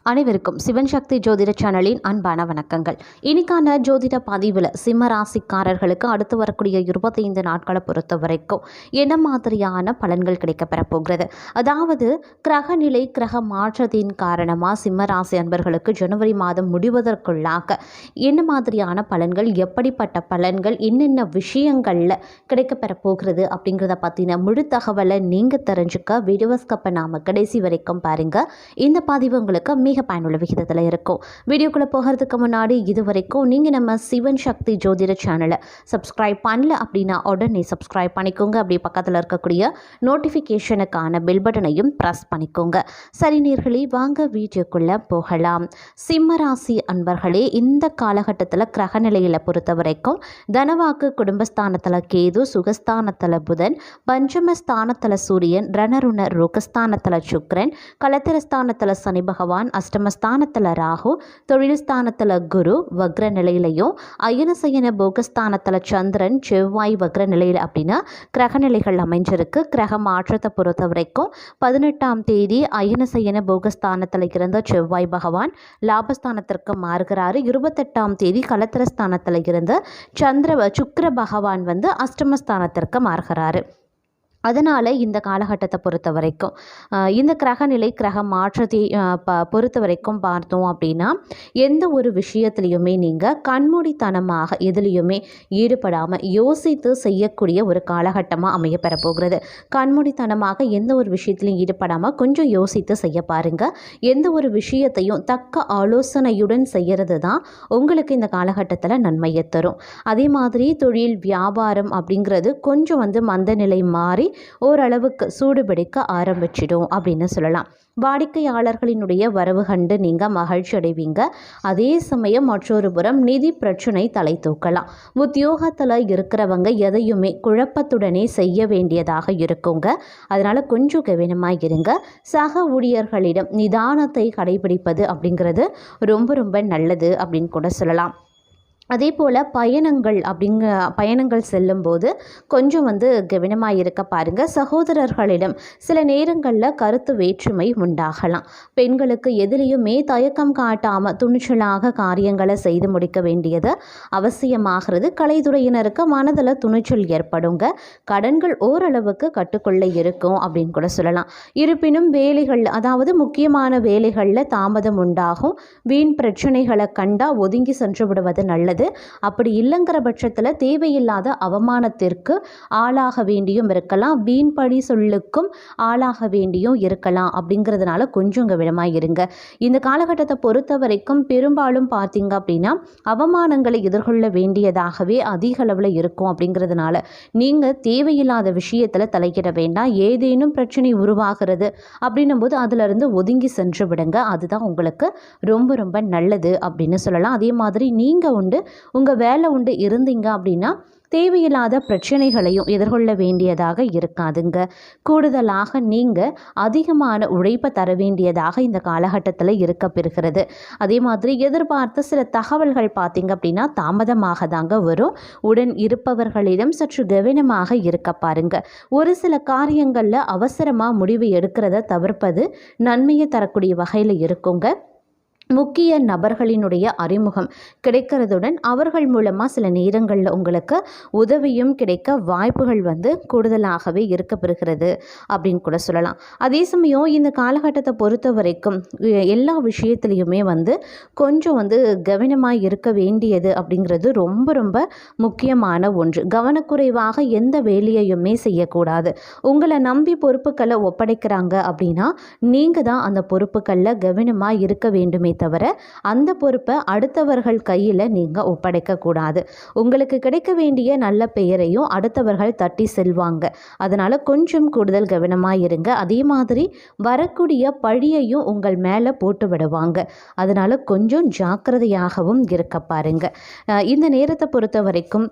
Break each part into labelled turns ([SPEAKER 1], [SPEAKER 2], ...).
[SPEAKER 1] அனைவருக்கும் சிவன் சக்தி ஜோதிட சேனலின் அன்பான வணக்கங்கள். இன்னைக்கான ஜோதிட பதிவில் சிம்ம ராசிக்காரர்களுக்கு அடுத்து வரக்கூடிய 25 நாட்களை பொறுத்த வரைக்கும் என்ன மாதிரியான பலன்கள் கிடைக்கப்பெற போகிறது, அதாவது கிரகநிலை கிரக மாற்றத்தின் காரணமாக சிம்ம ராசி அன்பர்களுக்கு ஜனவரி மாதம் முடிவதற்குள்ளாக என்ன மாதிரியான பலன்கள், எப்படிப்பட்ட பலன்கள், என்னென்ன விஷயங்களில் கிடைக்கப்பெற போகிறது அப்படிங்கிறத பற்றின முழு தகவலை நீங்கள் தெரிஞ்சுக்க வீடியோ ஸ்கிப் பண்ணாமல் கடைசி வரைக்கும் பாருங்கள். இந்த பதிவு உங்களுக்கு மிக பயனுள்ள விகிதத்தில் இருக்கும். வீடியோக்குள்ளே போகிறதுக்கு முன்னாடி இது வரைக்கும் நீங்கள் நம்ம சிவன் சக்தி ஜோதிட சேனலை சப்ஸ்கிரைப் பண்ணல அப்படின்னா உடனே சப்ஸ்கிரைப் பண்ணிக்கோங்க. அப்படி பக்கத்தில் இருக்கக்கூடிய நோட்டிஃபிகேஷனுக்கான பெல் பட்டனையும் ப்ரெஸ் பண்ணிக்கோங்க. சரி நேயர்களே, வாங்க வீடியோக்குள்ளே போகலாம். சிம்ம ராசி அன்பர்களே, இந்த காலகட்டத்தில் கிரக நிலையில் பொறுத்த வரைக்கும் தனவாக்கு குடும்பஸ்தானத்தில் கேது, சுகஸ்தானத்தில் புதன், பஞ்சமஸ்தானத்தில் சூரியன், ரணருண ரோகஸ்தானத்தில் சுக்கிரன், கலத்திரஸ்தானத்தில் சனி பகவான், அஷ்டமஸ்தானத்தில் ராகு, தொழில் ஸ்தானத்தில் குரு வக்ர நிலையிலையும், அயனசயன போகஸ்தானத்தில் சந்திரன், செவ்வாய் வக்ர நிலையில் அப்படின்னு கிரகநிலைகள் அமைஞ்சிருக்கு. கிரக மாற்றத்தை பொறுத்த வரைக்கும் 18ஆம் தேதி அயனசயன போகஸ்தானத்தில் இருந்த செவ்வாய் பகவான் லாபஸ்தானத்திற்கு மாறுகிறாரு. 28ஆம் தேதி கலத்திரஸ்தானத்தில் இருந்து சுக்கிர பகவான் அஷ்டமஸ்தானத்திற்கு மாறுகிறாரு. அதனால் இந்த காலகட்டத்தை பொறுத்த வரைக்கும் இந்த கிரகநிலை கிரக மாற்றத்தை பொறுத்த வரைக்கும் பார்த்தோம் அப்படின்னா எந்த ஒரு விஷயத்துலையுமே நீங்கள் கண்மூடித்தனமாக எதுலேயுமே ஈடுபடாமல் யோசித்து செய்யக்கூடிய ஒரு காலகட்டமாக அமையப்பெற போகிறது. கண்மூடித்தனமாக எந்த ஒரு விஷயத்துலையும் ஈடுபடாமல் கொஞ்சம் யோசித்து செய்ய பாருங்கள். எந்த ஒரு விஷயத்தையும் தக்க ஆலோசனையுடன் செய்கிறது தான் உங்களுக்கு இந்த காலகட்டத்தில் நன்மையை தரும். அதே மாதிரி தொழில் வியாபாரம் அப்படிங்கிறது கொஞ்சம் மந்த நிலை மாறி ஓரளவுக்கு சூடுபிடிக்க ஆரம்பிச்சிடும் அப்படின்னு சொல்லலாம். வாடிக்கையாளர்களினுடைய வரவு கண்டு நீங்கள் மகிழ்ச்சி அடைவீங்க. அதே சமயம் மற்றொரு புறம் நிதி பிரச்சனை தலை தூக்கலாம். உத்தியோகத்தில் இருக்கிறவங்க எதையுமே குழப்பத்துடனே செய்ய வேண்டியதாக இருக்குங்க. அதனால் கொஞ்சம் கவனமாக இருங்க. சக ஊழியர்களிடம் நிதானத்தை கடைபிடிப்பது அப்படிங்கிறது ரொம்ப ரொம்ப நல்லது அப்படின்னு கூட சொல்லலாம். அதே போல் பயணங்கள் செல்லும்போது கொஞ்சம் கவனமாக இருக்க பாருங்கள். சகோதரர்களிடம் சில நேரங்களில் கருத்து வேற்றுமை உண்டாகலாம். பெண்களுக்கு எதிலையுமே தயக்கம் காட்டாமல் துணிச்சலாக காரியங்களை செய்து முடிக்க வேண்டியது அவசியமாகிறது. கலைத்துறையினருக்கு மனதில் துணிச்சல் ஏற்படுங்க. கடன்கள் ஓரளவுக்கு கட்டுக்குள்ள இருக்கும் அப்படின்னு கூட சொல்லலாம். இருப்பினும் வேலைகள், அதாவது முக்கியமான வேலைகளில் தாமதம் உண்டாகும். வீண் பிரச்சனைகளை கண்டா ஒதுங்கி சென்று விடுவது நல்லது. அப்படி இல்லைங்கிற பட்சத்தில் தேவையில்லாத அவமானத்திற்கு ஆளாக வேண்டியும் இருக்கலாம். வீண்படி சொல்லுக்கும் ஆளாக வேண்டியும் இருக்கலாம். அப்படிங்கிறதுனால கொஞ்சம் கவனமாக இருங்க. இந்த காலகட்டத்தை பொறுத்த வரைக்கும் பெரும்பாலும் பார்த்தீங்க அப்படின்னா அவமானங்களை எதிர்கொள்ள வேண்டியதாகவே அதிக அளவில் இருக்கும். அப்படிங்கிறதுனால நீங்கள் தேவையில்லாத விஷயத்தில் தலையிட வேண்டாம். ஏதேனும் பிரச்சனை உருவாகிறது அப்படின்னும் போது அதிலிருந்து ஒதுங்கி சென்று விடுங்க. அதுதான் உங்களுக்கு ரொம்ப ரொம்ப நல்லது அப்படின்னு சொல்லலாம். அதே மாதிரி நீங்கள் உங்கள் வேலை இருந்தீங்க அப்படின்னா தேவையில்லாத பிரச்சனைகளையும் எதிர்கொள்ள வேண்டியதாக இருக்காதுங்க. கூடுதலாக நீங்கள் அதிகமான உழைப்பை தர வேண்டியதாக இந்த காலகட்டத்தில் இருக்க பெறுகிறது. அதே மாதிரி எதிர்பார்த்த சில தகவல்கள் பார்த்தீங்க அப்படின்னா தாமதமாக தாங்க வரும். உடன் இருப்பவர்களிடம் சற்று கவனமாக இருக்க பாருங்க. ஒரு சில காரியங்களில் அவசரமாக முடிவு எடுக்கிறத தவிர்ப்பது நன்மையை தரக்கூடிய வகையில் இருக்குங்க. முக்கிய நபர்களினுடைய அறிமுகம் கிடைக்கிறதுடன் அவர்கள் மூலமாக சில நேரங்களில் உங்களுக்கு உதவியும் கிடைக்க வாய்ப்புகள் கூடுதலாகவே இருக்கப்பெறுகிறது அப்படின்னு கூட சொல்லலாம். அதே சமயம் இந்த காலகட்டத்தை பொறுத்த வரைக்கும் எல்லா விஷயத்துலையுமே கொஞ்சம் கவனமாக இருக்க வேண்டியது அப்படிங்கிறது ரொம்ப ரொம்ப முக்கியமான ஒன்று. கவனக்குறைவாக எந்த வேலையையுமே செய்யக்கூடாது. உங்களை நம்பி பொறுப்புகளை ஒப்படைக்கிறாங்க அப்படின்னா நீங்கள் தான் அந்த பொறுப்புகளில் கவனமாக இருக்க வேண்டுமே தவிர அந்த பொறுப்பை அடுத்தவர்கள் கையில் நீங்கள் ஒப்படைக்கக்கூடாது. உங்களுக்கு கிடைக்க வேண்டிய நல்ல பெயரையும் அடுத்தவர்கள் தட்டி செல்வாங்க. அதனால் கொஞ்சம் கூடுதல் கவனமாக இருங்க. அதே மாதிரி வரக்கூடிய பழியையும் உங்கள் மேலே போட்டு விடுவாங்க. அதனால் கொஞ்சம் ஜாக்கிரதையாகவும் இருக்க பாருங்க. இந்த நேரத்தை பொறுத்த வரைக்கும்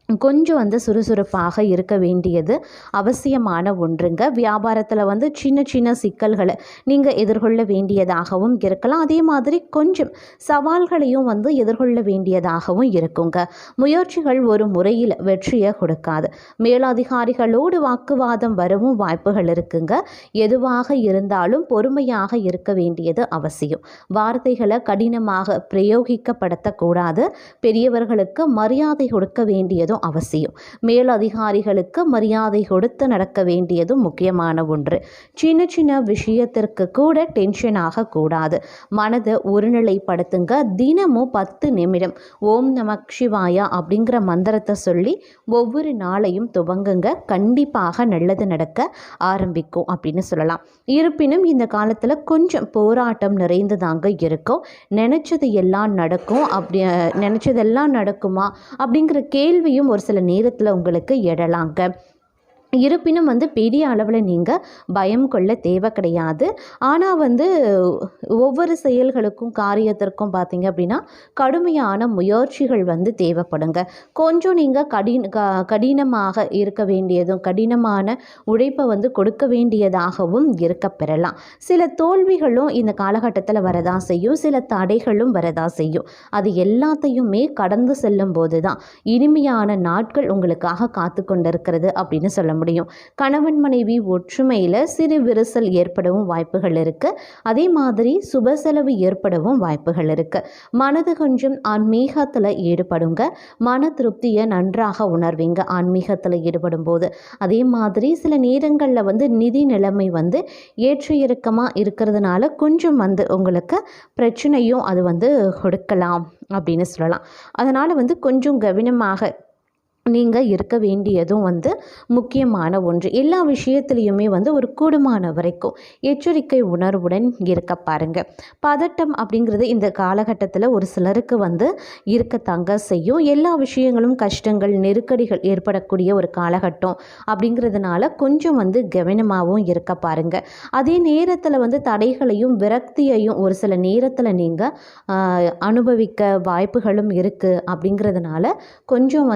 [SPEAKER 1] கொஞ்சம் சுறுசுறுப்பாக இருக்க வேண்டியது அவசியமான ஒன்றுங்க. வியாபாரத்தில் சின்ன சின்ன சிக்கல்களை நீங்கள் எதிர்கொள்ள வேண்டியதாகவும் இருக்கலாம். அதே மாதிரி கொஞ்சம் சவால்களையும் எதிர்கொள்ள வேண்டியதாகவும் இருக்குங்க. முயற்சிகள் ஒரு முறையில் வெற்றியை கொடுக்காது. மேலதிகாரிகளோடு வாக்குவாதம் வரவும் வாய்ப்புகள் இருக்குங்க. எதுவாக இருந்தாலும் பொறுமையாக இருக்க வேண்டியது அவசியம். வார்த்தைகளை கடினமாக பிரயோகிக்கப்படுத்தக்கூடாது. பெரியவர்களுக்கு மரியாதை கொடுக்க வேண்டியதும் அவசியம். மேலதிகாரிகளுக்கு மரியாதை கொடுத்து நடக்க வேண்டியதும் முக்கியமான ஒன்று. சின்ன சின்ன விஷயத்திற்கு கூட டென்ஷன் ஆகக்கூடாது. மனதை ஒருநிலைப்படுத்துங்க. தினமும் 10 நிமிடம் ஓம் நமக் சிவாயா அப்படிங்கிற மந்திரத்தை சொல்லி ஒவ்வொரு நாளையும் துவங்குங்க. கண்டிப்பாக நல்லது நடக்க ஆரம்பிக்கும் அப்படின்னு சொல்லலாம். இருப்பினும் இந்த காலத்தில் கொஞ்சம் போராட்டம் நிறைந்ததாங்க இருக்கும். நினச்சது எல்லாம் நடக்கும், நினச்சதெல்லாம் நடக்குமா அப்படிங்கிற கேள்வியும் ஒரு சில நேரத்தில் உங்களுக்கு எழலாங்க. இருப்பினும் பெரிய அளவில் நீங்கள் பயம் கொள்ள தேவை கிடையாது. ஆனால் ஒவ்வொரு செயல்களுக்கும் காரியத்திற்கும் பார்த்தீங்க அப்படின்னா கடுமையான முயற்சிகள் தேவைப்படுங்க. கொஞ்சம் நீங்கள் கடினமாக இருக்க வேண்டியதும் கடினமான உழைப்பை கொடுக்க வேண்டியதாகவும் இருக்க பெறலாம். சில தோல்விகளும் இந்த காலகட்டத்தில் வரதான் செய்யும், சில தடைகளும் வரதான் செய்யும். அது எல்லாத்தையுமே கடந்து செல்லும் போது தான் இனிமையான நாட்கள் உங்களுக்காக காத்து கொண்டிருக்கிறது அப்படின்னு சொல்ல முடியும். கணவன் மனைவி ஒற்றுமையில் சிறு விரிசல் ஏற்படவும் வாய்ப்புகள் இருக்கு. அதே மாதிரி சுப செலவு ஏற்படவும் வாய்ப்புகள் இருக்கு. மனது கொஞ்சம் ஆன்மீகத்தில் ஈடுபடுங்க. மன திருப்தியை நன்றாக உணர்வீங்க ஆன்மீகத்தில் ஈடுபடும் போது. அதே மாதிரி சில நேரங்களில் நிதி நிலைமை ஏற்ற இறக்கமாக இருக்கிறதுனால கொஞ்சம் உங்களுக்கு பிரச்சனையும் அது கொடுக்கலாம் அப்படின்னு சொல்லலாம். அதனால் கொஞ்சம் கவனமாக நீங்கள் இருக்க வேண்டியதும் முக்கியமான ஒன்று. எல்லா விஷயத்துலேயுமே ஒரு கூடுமான வரைக்கும் எச்சரிக்கை உணர்வுடன் இருக்க பாருங்க. பதட்டம் அப்படிங்கிறது இந்த காலகட்டத்தில் ஒரு சிலருக்கு இருக்கத்தாங்க செய்யும். எல்லா விஷயங்களும் கஷ்டங்கள் நெருக்கடிகள் ஏற்படக்கூடிய ஒரு காலகட்டம் அப்படிங்கிறதுனால கொஞ்சம் கவனமாகவும் இருக்க பாருங்க. அதே நேரத்தில் தடைகளையும் விரக்தியையும் ஒரு சில நேரத்தில் நீங்கள் அனுபவிக்க வாய்ப்புகளும் இருக்குது. அப்படிங்கிறதுனால கொஞ்சம்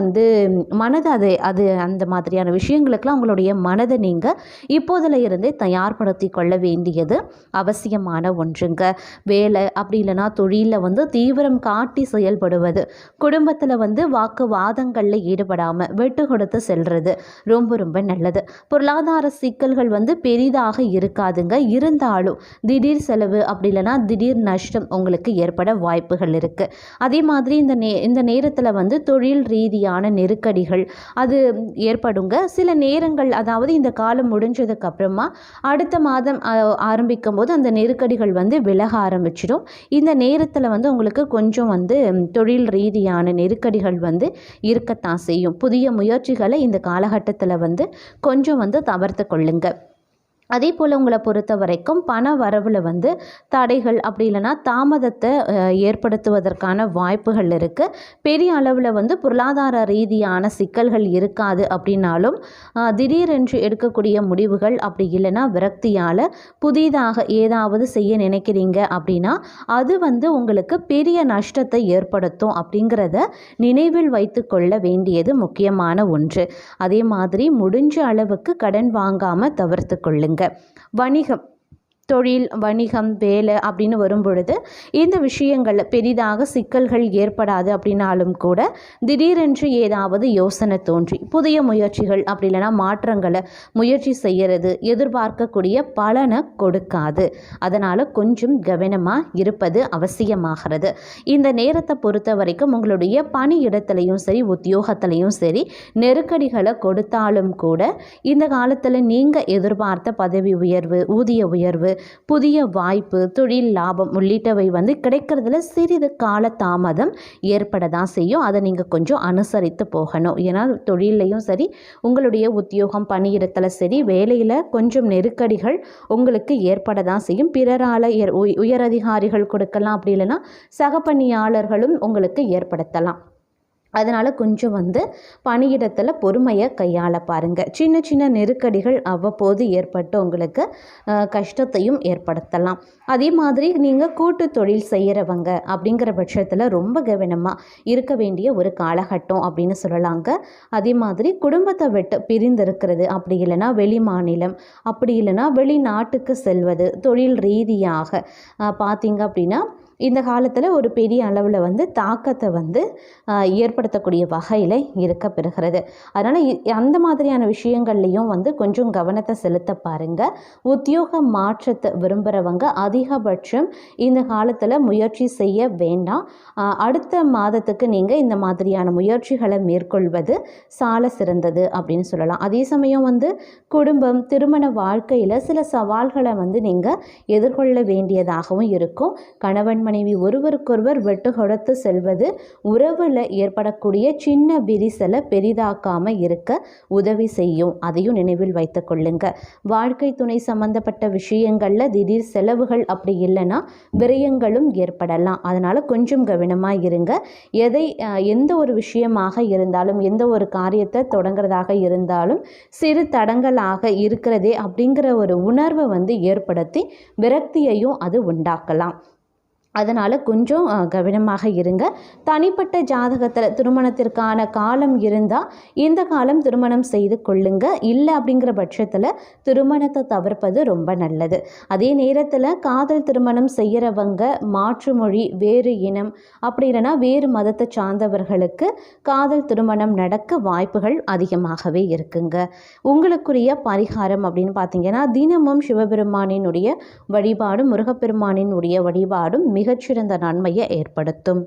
[SPEAKER 1] மனதை அது அந்த மாதிரியான விஷயங்களுக்கெல்லாம் உங்களுடைய மனதை நீங்கள் இப்போதில் இருந்தே தயார்படுத்தி கொள்ள வேண்டியது அவசியமான ஒன்றுங்க. வேலை அப்படி இல்லைனா தொழிலில் தீவிரம் காட்டி செயல்படுவது, குடும்பத்தில் வாக்குவாதங்களில் ஈடுபடாமல் விட்டு கொடுத்து செல்வது ரொம்ப ரொம்ப நல்லது. பொருளாதார சிக்கல்கள் பெரிதாக இருக்காதுங்க. இருந்தாலும் திடீர் செலவு அப்படி இல்லைனா திடீர் நஷ்டம் உங்களுக்கு ஏற்பட வாய்ப்புகள் இருக்குது. அதே மாதிரி இந்த நேரத்தில் தொழில் ரீதியான நெருக்கடிகள் அது ஏற்படுங்க. சில நேரங்கள் அதாவது இந்த காலம் முடிஞ்சதுக்கு அப்புறமா அடுத்த மாதம் ஆரம்பிக்கும் போது அந்த நெருக்கடிகள் விலக ஆரம்பிச்சிடும். இந்த நேரத்தில் உங்களுக்கு கொஞ்சம் தொழில் ரீதியான நெருக்கடிகள் இருக்கத்தான் செய்யும். புதிய முயற்சிகளை இந்த காலகட்டத்தில் கொஞ்சம் தவிர்த்து கொள்ளுங்க. அதே போல் உங்களை பொறுத்த வரைக்கும் பண வரவில் தடைகள் அப்படி இல்லைனா தாமதத்தை ஏற்படுத்துவதற்கான வாய்ப்புகள் இருக்குது. பெரிய அளவில் பொருளாதார ரீதியான சிக்கல்கள் இருக்காது. அப்படின்னாலும் திடீரென்று எடுக்கக்கூடிய முடிவுகள் அப்படி இல்லைனா விரக்தியால் புதிதாக ஏதாவது செய்ய நினைக்கிறீங்க அப்படின்னா அது உங்களுக்கு பெரிய நஷ்டத்தை ஏற்படுத்தும் அப்படிங்கிறத நினைவில் வைத்து கொள்ள வேண்டியது முக்கியமான ஒன்று. அதே மாதிரி முடிஞ்ச அளவுக்கு கடன் வாங்காமல் தவிர்த்து கொள்ளுங்க. வணிகம், தொழில், வணிகம், வேலை அப்படின்னு வரும்பொழுது இந்த விஷயங்கள் பெரிதாக சிக்கல்கள் ஏற்படாது. அப்படின்னாலும் கூட திடீரென்று ஏதாவது யோசனை தோன்றி புதிய முயற்சிகள் அப்படி இல்லைனா மாற்றங்களை முயற்சி செய்கிறது எதிர்பார்க்கக்கூடிய பலனை கொடுக்காது. அதனால் கொஞ்சம் கவனமாக இருப்பது அவசியமாகிறது. இந்த நேரத்தை பொறுத்த வரைக்கும் உங்களுடைய பணியிடத்துலையும் சரி உத்தியோகத்திலையும் சரி நெருக்கடிகளை கொடுத்தாலும் கூட இந்த காலத்தில் நீங்கள் எதிர்பார்த்த பதவி உயர்வு, ஊதிய உயர்வு, புதிய வாய்ப்பு, தொழில் லாபம் உள்ளிட்டவை கிடைக்கிறதுல சிறிது கால தாமதம் ஏற்பட தான் செய்யும். அதை நீங்கள் கொஞ்சம் அனுசரித்து போகணும். ஏன்னா தொழிலையும் சரி உங்களுடைய உத்தியோகம் பணியிடத்தில் சரி வேலையில் கொஞ்சம் நெருக்கடிகள் உங்களுக்கு ஏற்பட தான் செய்யும். பிறரால் உயரதிகாரிகள் கொடுக்கலாம், அப்படி இல்லைன்னா சக பணியாளர்களும் உங்களுக்கு ஏற்படுத்தலாம். அதனால் கொஞ்சம் பணியிடத்தில் பொறுமையை கையாள பாருங்கள். சின்ன சின்ன நெருக்கடிகள் அவ்வப்போது ஏற்பட்டு உங்களுக்கு கஷ்டத்தையும் ஏற்படுத்தலாம். அதே மாதிரி நீங்கள் கூட்டு தொழில் செய்கிறவங்க அப்படிங்கிற பட்சத்தில் ரொம்ப கவனமாக இருக்க வேண்டிய ஒரு காலகட்டம் அப்படின்னு சொல்லலாங்க. அதே மாதிரி குடும்பத்தை விட்டு பிரிந்திருக்கிறது, அப்படி இல்லைன்னா வெளி மாநிலம், அப்படி இல்லைன்னா வெளிநாட்டுக்கு செல்வது, தொழில் ரீதியாக பார்த்தீங்க அப்படின்னா இந்த காலத்தில் ஒரு பெரிய அளவில் தாக்கத்தை ஏற்படுத்தக்கூடிய வகையில் இருக்க பெறுகிறது. அதனால் அந்த மாதிரியான விஷயங்கள்லையும் கொஞ்சம் கவனத்தை செலுத்த பாருங்கள். உத்தியோக மாற்றத்தை விரும்புகிறவங்க அதிகபட்சம் இந்த காலத்தில் முயற்சி செய்ய வேண்டாம். அடுத்த மாதத்துக்கு நீங்கள் இந்த மாதிரியான முயற்சிகளை மேற்கொள்வது சால சிறந்தது அப்படின்னு சொல்லலாம். அதே சமயம் குடும்பம், திருமண வாழ்க்கையில் சில சவால்களை நீங்கள் எதிர்கொள்ள வேண்டியதாகவும் இருக்கும். கணவன் மனைவி ஒருவருக்கொருவர் வெட்டு கொடுத்து செல்வது உறவில் ஏற்படக்கூடிய சின்ன விரிசலை பெரிதாக்காமல் இருக்க உதவி செய்யும். அதையும் நினைவில் வைத்து கொள்ளுங்க. வாழ்க்கை துணை சம்பந்தப்பட்ட விஷயங்களில் திடீர் செலவுகள் அப்படி இல்லைன்னா விரயங்களும் ஏற்படலாம். அதனால் கொஞ்சம் கவனமாக இருங்க. எந்த ஒரு விஷயமாக இருந்தாலும், எந்த ஒரு காரியத்தை தொடங்குறதாக இருந்தாலும் சிறு தடங்களாக இருக்கிறதே அப்படிங்கிற ஒரு உணர்வை ஏற்படுத்தி விரக்தியையும் அது உண்டாக்கலாம். அதனால் கொஞ்சம் கவனமாக இருங்க. தனிப்பட்ட ஜாதகத்தில் திருமணத்திற்கான காலம் இருந்தால் இந்த காலம் திருமணம் செய்து கொள்ளுங்க. இல்லை அப்படிங்கிற பட்சத்தில் திருமணத்தை தவிர்ப்பது ரொம்ப நல்லது. அதே நேரத்தில் காதல் திருமணம் செய்கிறவங்க மாற்று மொழி, வேறு இனம், அப்படி இல்லைன்னா வேறு மதத்தை சார்ந்தவர்களுக்கு காதல் திருமணம் நடக்க வாய்ப்புகள் அதிகமாகவே இருக்குங்க. உங்களுக்குரிய பரிகாரம் அப்படின்னு பார்த்தீங்கன்னா தினமும் சிவபெருமானினுடைய வழிபாடும் முருகப்பெருமானினுடைய வழிபாடும் மிகச்சிறந்த நன்மையை ஏற்படுத்தும்.